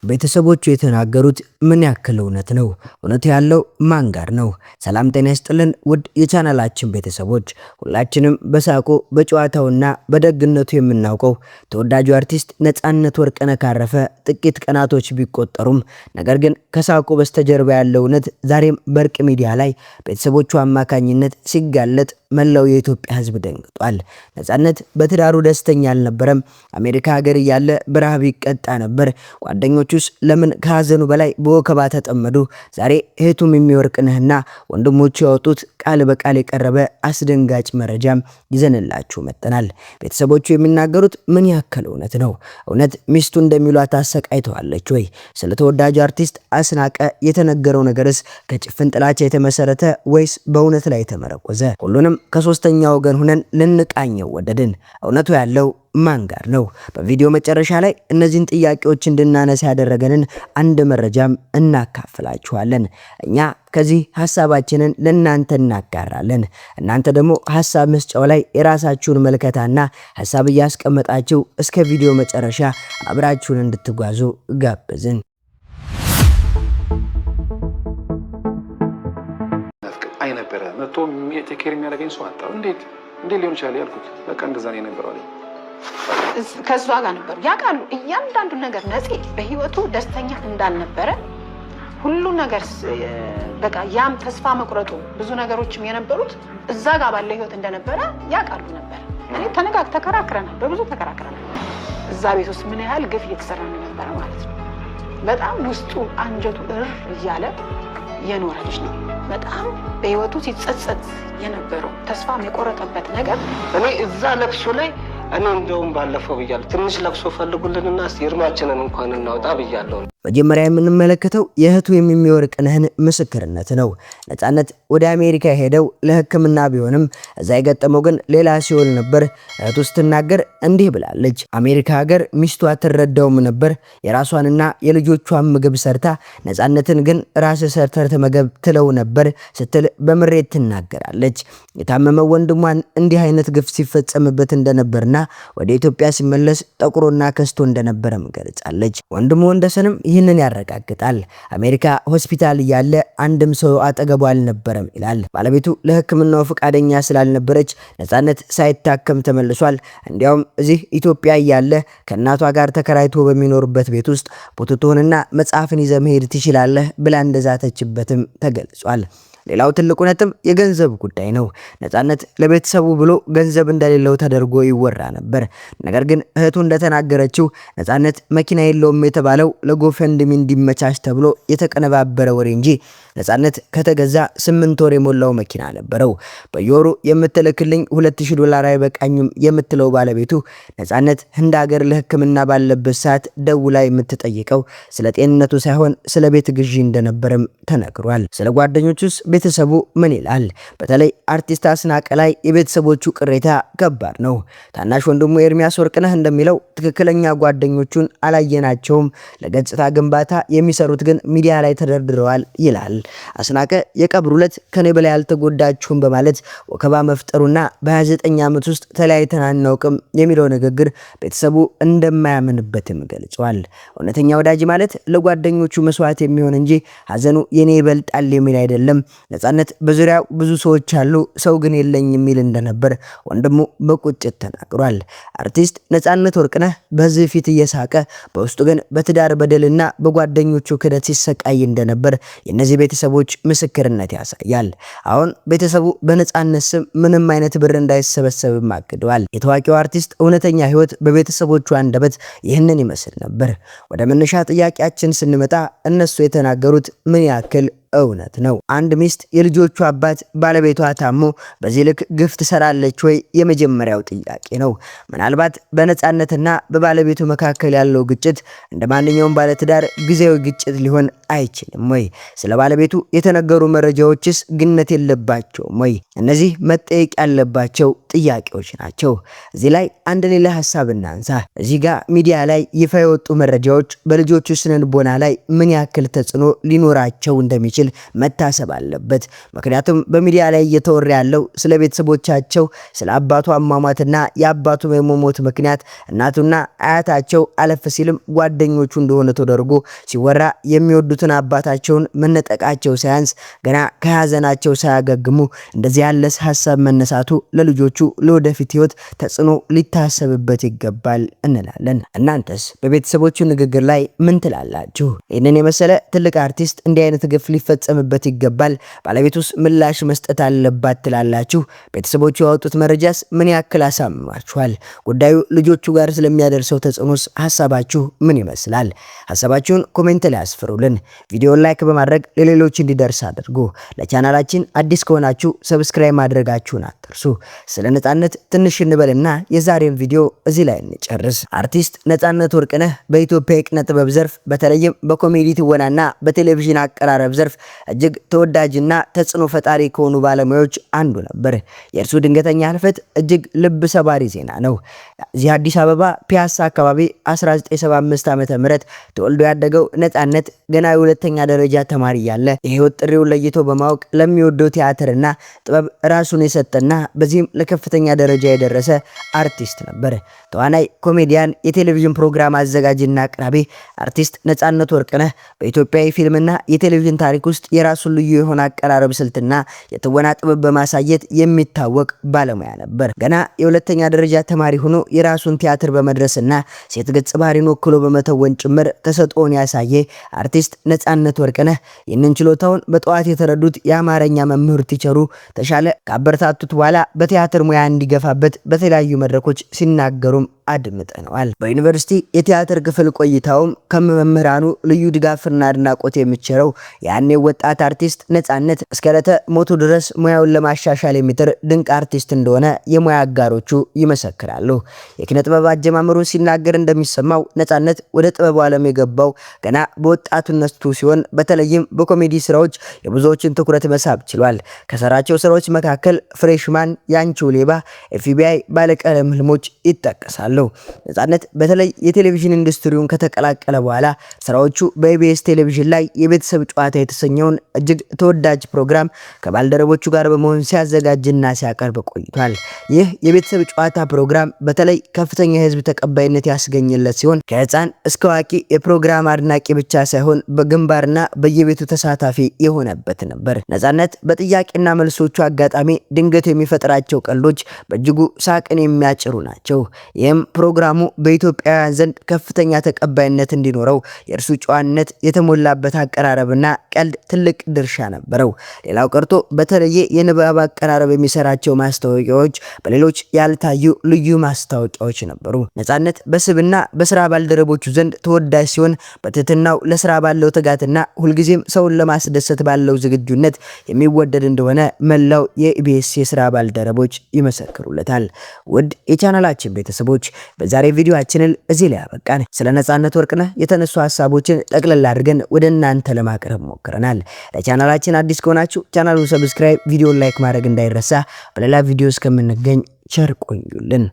ቤተሰቦቹ የተናገሩት ምን ያክል እውነት ነው? እውነት ያለው ማን ጋር ነው? ሰላም ጤና ይስጥልን ውድ የቻናላችን ቤተሰቦች፣ ሁላችንም በሳቁ በጨዋታውና በደግነቱ የምናውቀው ተወዳጁ አርቲስት ነጻነት ወርቅነህ ካረፈ ጥቂት ቀናቶች ቢቆጠሩም ነገር ግን ከሳቁ በስተጀርባ ያለው እውነት ዛሬም በእርቅ ሚዲያ ላይ ቤተሰቦቹ አማካኝነት ሲጋለጥ መላው የኢትዮጵያ ሕዝብ ደንግጧል። ነጻነት በትዳሩ ደስተኛ አልነበረም። አሜሪካ ሀገር እያለ በረሃብ ይቀጣ ነበር። ጓደኞቹስ ለምን ከሀዘኑ በላይ በወከባ ተጠመዱ? ዛሬ እህቱም የሚወርቅነህና ወንድሞቹ ያወጡት ቃል በቃል የቀረበ አስደንጋጭ መረጃም ይዘንላችሁ መጥተናል። ቤተሰቦቹ የሚናገሩት ምን ያክል እውነት ነው? እውነት ሚስቱ እንደሚሏት አሰቃይተዋለች ወይ? ስለ ተወዳጁ አርቲስት አስናቀ የተነገረው ነገርስ ከጭፍን ጥላቻ የተመሰረተ ወይስ በእውነት ላይ የተመረኮዘ? ሁሉንም ከሶስተኛ ወገን ሆነን ልንቃኘው ወደድን። እውነቱ ያለው ማን ጋር ነው? በቪዲዮ መጨረሻ ላይ እነዚህን ጥያቄዎች እንድናነሳ ያደረገንን አንድ መረጃም እናካፍላችኋለን። እኛ ከዚህ ሐሳባችንን ለእናንተ እናጋራለን። እናንተ ደግሞ ሐሳብ መስጫው ላይ የራሳችሁን መልከታና ሐሳብ እያስቀመጣችሁ እስከ ቪዲዮ መጨረሻ አብራችሁን እንድትጓዙ ጋብዝን። አይ ነበረ መጥቶ ቴኬር የሚያደርገኝ ሰው አጣው። እንዴት ሊሆን ይችላል ያልኩት፣ በቃ እንደዛ ነው የነበረው አለኝ። ከሷ ጋር ነበር ያውቃሉ። እያንዳንዱ ነገር ነፂ በህይወቱ ደስተኛ እንዳልነበረ ሁሉ ነገር በቃ ያም ተስፋ መቁረጡ ብዙ ነገሮችም የነበሩት እዛ ጋር ባለ ህይወት እንደነበረ ያውቃሉ ነበር። እኔ ተከራክረናል፣ በብዙ ተከራክረናል። እዛ ቤት ውስጥ ምን ያህል ግፍ እየተሰራ ነበር ማለት ነው። በጣም ውስጡ አንጀቱ እያለ የኖረ ልጅ ነው። በጣም በህይወቱ ሲጸጸት የነበረው ተስፋ የቆረጠበት ነገር እኔ እዛ ለቅሶ ላይ እኔ እንደውም ባለፈው ብያለሁ፣ ትንሽ ለቅሶ ፈልጉልንና ይርማችንን እንኳን እናውጣ ብያለሁ። መጀመሪያ የምንመለከተው የእህቱ የሚወርቅነህን ምስክርነት ነው። ነጻነት ወደ አሜሪካ ሄደው ለሕክምና ቢሆንም እዛ የገጠመው ግን ሌላ ሲሆን ነበር። እህቱ ስትናገር እንዲህ ብላለች። አሜሪካ ሀገር ሚስቱ አትረዳውም ነበር። የራሷንና የልጆቿን ምግብ ሰርታ ነጻነትን ግን ራስ ሰርተህ ተመገብ ትለው ነበር ስትል በምሬት ትናገራለች። የታመመው ወንድሟን እንዲህ አይነት ግፍ ሲፈጸምበት እንደነበርና ወደ ኢትዮጵያ ሲመለስ ጠቁሮና ከስቶ እንደነበረም ገልጻለች። ወንድሙ ወንደሰንም ይህንን ያረጋግጣል። አሜሪካ ሆስፒታል እያለ አንድም ሰው አጠገቡ አልነበረም ይላል። ባለቤቱ ለሕክምናው ፈቃደኛ ስላልነበረች ነጻነት ሳይታከም ተመልሷል። እንዲያውም እዚህ ኢትዮጵያ እያለ ከእናቷ ጋር ተከራይቶ በሚኖርበት ቤት ውስጥ ቡትቶንና መጽሐፍን ይዘህ መሄድ ትችላለህ ብላ እንደዛተችበትም ተገልጿል። ሌላው ትልቁ ነጥብ የገንዘብ ጉዳይ ነው። ነጻነት ለቤተሰቡ ብሎ ገንዘብ እንደሌለው ተደርጎ ይወራ ነበር። ነገር ግን እህቱ እንደተናገረችው ነጻነት መኪና የለውም የተባለው ለጎፈንድሚ እንዲመቻች ተብሎ የተቀነባበረ ወሬ እንጂ ነጻነት ከተገዛ 8 ወር የሞላው መኪና ነበረው። በየወሩ የምትልክልኝ $2000 አይበቃኝም የምትለው ባለቤቱ ነጻነት ህንድ ሀገር ለሕክምና ባለበት ሰዓት ደውላ የምትጠይቀው ስለ ጤንነቱ ሳይሆን ስለ ቤት ግዢ እንደነበረም ተነግሯል። ስለ ጓደኞቹስ ቤተሰቡ ምን ይላል? በተለይ አርቲስት አስናቀ ላይ የቤተሰቦቹ ቅሬታ ከባድ ነው። ታናሽ ወንድሙ ኤርሚያስ ወርቅነህ እንደሚለው ትክክለኛ ጓደኞቹን አላየናቸውም፣ ለገጽታ ግንባታ የሚሰሩት ግን ሚዲያ ላይ ተደርድረዋል ይላል። አስናቀ የቀብሩ ዕለት ከኔ በላይ አልተጎዳችሁም በማለት ወከባ መፍጠሩና በ29 ዓመት ውስጥ ተለያይተን አናውቅም የሚለው ንግግር ቤተሰቡ እንደማያምንበትም ገልጿል። እውነተኛ ወዳጅ ማለት ለጓደኞቹ መስዋዕት የሚሆን እንጂ ሀዘኑ የኔ ይበልጣል የሚል አይደለም። ነጻነት በዙሪያው ብዙ ሰዎች አሉ፣ ሰው ግን የለኝ የሚል እንደነበር ወንድሙ በቁጭት ተናግሯል። አርቲስት ነጻነት ወርቅነህ በዚህ ፊት እየሳቀ በውስጡ ግን በትዳር በደልና በጓደኞቹ ክደት ሲሰቃይ እንደነበር የነዚህ ቤተሰቦች ምስክርነት ያሳያል። አሁን ቤተሰቡ በነጻነት ስም ምንም አይነት ብር እንዳይሰበሰብም አግደዋል። የታዋቂው አርቲስት እውነተኛ ህይወት በቤተሰቦቹ አንደበት ይህንን ይመስል ነበር። ወደ መነሻ ጥያቄያችን ስንመጣ እነሱ የተናገሩት ምን ያክል እውነት ነው? አንድ ሚስት የልጆቹ አባት ባለቤቷ ታሞ በዚህ ልክ ግፍ ትሰራለች ወይ? የመጀመሪያው ጥያቄ ነው። ምናልባት በነጻነትና በባለቤቱ መካከል ያለው ግጭት እንደ ማንኛውም ባለትዳር ጊዜያዊ ግጭት ሊሆን አይችልም ወይ? ስለ ባለቤቱ የተነገሩ መረጃዎችስ ግነት የለባቸውም ወይ? እነዚህ መጠየቅ ያለባቸው ጥያቄዎች ናቸው። እዚህ ላይ አንድ ሌላ ሐሳብ እናንሳ። እዚህ ጋር ሚዲያ ላይ ይፋ የወጡ መረጃዎች በልጆቹ ስነልቦና ላይ ምን ያክል ተጽዕኖ ሊኖራቸው እንደሚችል እንደማይችል መታሰብ አለበት። ምክንያቱም በሚዲያ ላይ እየተወራ ያለው ስለ ቤተሰቦቻቸው፣ ስለ አባቱ አሟሟትና የአባቱ መሞት ምክንያት እናቱና አያታቸው አለፍ ሲልም ጓደኞቹ እንደሆነ ተደርጎ ሲወራ የሚወዱትን አባታቸውን መነጠቃቸው ሳያንስ ገና ከሀዘናቸው ሳያገግሙ እንደዚህ ያለ ሐሳብ መነሳቱ ለልጆቹ ለወደፊት ህይወት ተጽዕኖ ሊታሰብበት ይገባል እንላለን። እናንተስ በቤተሰቦቹ ንግግር ላይ ምን ትላላችሁ? ይህንን የመሰለ ትልቅ አርቲስት እንዲህ አይነት ግፍ ሊፈጸምበት ይገባል፣ ባለቤቱስ ምላሽ መስጠት አለባት ትላላችሁ? ቤተሰቦቹ ያወጡት መረጃስ ምን ያክል አሳምኗችኋል? ጉዳዩ ልጆቹ ጋር ስለሚያደርሰው ተጽዕኖስ ሐሳባችሁ ምን ይመስላል? ሐሳባችሁን ኮሜንት ላይ አስፍሩልን። ቪዲዮን ላይክ በማድረግ ለሌሎች እንዲደርስ አድርጉ። ለቻናላችን አዲስ ከሆናችሁ ሰብስክራይብ ማድረጋችሁን አትርሱ። ስለ ነጻነት ትንሽ እንበልና የዛሬን ቪዲዮ እዚህ ላይ እንጨርስ። አርቲስት ነጻነት ወርቅነህ በኢትዮጵያ የኪነ ጥበብ ዘርፍ በተለይም በኮሜዲ ትወናና በቴሌቪዥን አቀራረብ ዘርፍ እጅግ ተወዳጅና ተጽዕኖ ፈጣሪ ከሆኑ ባለሙያዎች አንዱ ነበር። የእርሱ ድንገተኛ ህልፈት እጅግ ልብ ሰባሪ ዜና ነው። እዚህ አዲስ አበባ ፒያሳ አካባቢ 1975 ዓ.ም ተወልዶ ያደገው ነጻነት ገና የሁለተኛ ደረጃ ተማሪ ያለ የህይወት ጥሪውን ለይቶ በማወቅ ለሚወደው ቲያትርና ጥበብ ራሱን የሰጠና በዚህም ለከፍተኛ ደረጃ የደረሰ አርቲስት ነበር። ተዋናይ፣ ኮሜዲያን፣ የቴሌቪዥን ፕሮግራም አዘጋጅና አቅራቢ አርቲስት ነጻነት ወርቅነህ በኢትዮጵያ የፊልምና የቴሌቪዥን ታሪክ ውስጥ የራሱን ልዩ የሆነ አቀራረብ ስልትና የትወና ጥበብ በማሳየት የሚታወቅ ባለሙያ ነበር። ገና የሁለተኛ ደረጃ ተማሪ ሆኖ የራሱን ቲያትር በመድረስና ሴት ገጸ ባህሪን ወክሎ በመተወን ጭምር ተሰጥኦን ያሳየ አርቲስት ነጻነት ወርቅነህ ይህንን ችሎታውን በጠዋት የተረዱት የአማርኛ መምህር ቲቸሩ ተሻለ ካበረታቱት በኋላ በቲያትር ሙያ እንዲገፋበት በተለያዩ መድረኮች ሲናገሩም አድምጠነዋል። በዩኒቨርሲቲ የቲያትር ክፍል ቆይታውም ከመምህራኑ ልዩ ድጋፍና አድናቆት የሚቸረው ያኔ ወጣት አርቲስት ነጻነት እስከ ዕለተ ሞቱ ድረስ ሙያውን ለማሻሻል የሚጥር ድንቅ አርቲስት እንደሆነ የሙያ አጋሮቹ ይመሰክራሉ። የኪነ ጥበብ አጀማመሩ ሲናገር እንደሚሰማው ነጻነት ወደ ጥበቡ ዓለም የገባው ገና በወጣትነቱ ሲሆን በተለይም በኮሜዲ ስራዎች የብዙዎችን ትኩረት መሳብ ችሏል። ከሰራቸው ስራዎች መካከል ፍሬሽማን፣ ያንቺው ሌባ፣ ኤፍቢአይ፣ ባለቀለም ህልሞች ይጠቀሳሉ። ነጻነት በተለይ የቴሌቪዥን ኢንዱስትሪውን ከተቀላቀለ በኋላ ስራዎቹ በኢቢኤስ ቴሌቪዥን ላይ የቤተሰብ ጨዋታ የተሰኘውን እጅግ ተወዳጅ ፕሮግራም ከባልደረቦቹ ጋር በመሆን ሲያዘጋጅና ሲያቀርብ ቆይቷል። ይህ የቤተሰብ ጨዋታ ፕሮግራም በተለይ ከፍተኛ የህዝብ ተቀባይነት ያስገኘለት ሲሆን ከህፃን እስከ አዋቂ የፕሮግራም አድናቂ ብቻ ሳይሆን በግንባርና በየቤቱ ተሳታፊ የሆነበት ነበር። ነጻነት በጥያቄና መልሶቹ አጋጣሚ ድንገት የሚፈጥራቸው ቀልዶች በእጅጉ ሳቅን የሚያጭሩ ናቸው። ይህም ፕሮግራሙ በኢትዮጵያውያን ዘንድ ከፍተኛ ተቀባይነት እንዲኖረው የእርሱ ጨዋነት የተሞላበት አቀራረብና ቀልድ ትልቅ ድርሻ ነበረው። ሌላው ቀርቶ በተለየ የንባብ አቀራረብ የሚሰራቸው ማስታወቂያዎች በሌሎች ያልታዩ ልዩ ማስታወቂያዎች ነበሩ። ነጻነት በስብና በስራ ባልደረቦቹ ዘንድ ተወዳጅ ሲሆን በትህትናው ለስራ ባለው ትጋትና ሁልጊዜም ሰውን ለማስደሰት ባለው ዝግጁነት የሚወደድ እንደሆነ መላው የኢቢኤስ የስራ ባልደረቦች ይመሰክሩለታል። ውድ የቻናላችን ቤተሰቦች በዛሬ ቪዲዮአችንን እዚህ ላይ አበቃን። ስለ ነጻነት ወርቅነህ የተነሱ ሐሳቦችን ጠቅለል አድርገን ወደ እናንተ ለማቅረብ ሞክረናል። ለቻናላችን አዲስ ከሆናችሁ ቻናሉን ሰብስክራይብ፣ ቪዲዮን ላይክ ማድረግ እንዳይረሳ። በሌላ ቪዲዮ እስከምንገኝ ቸር ቆዩልን።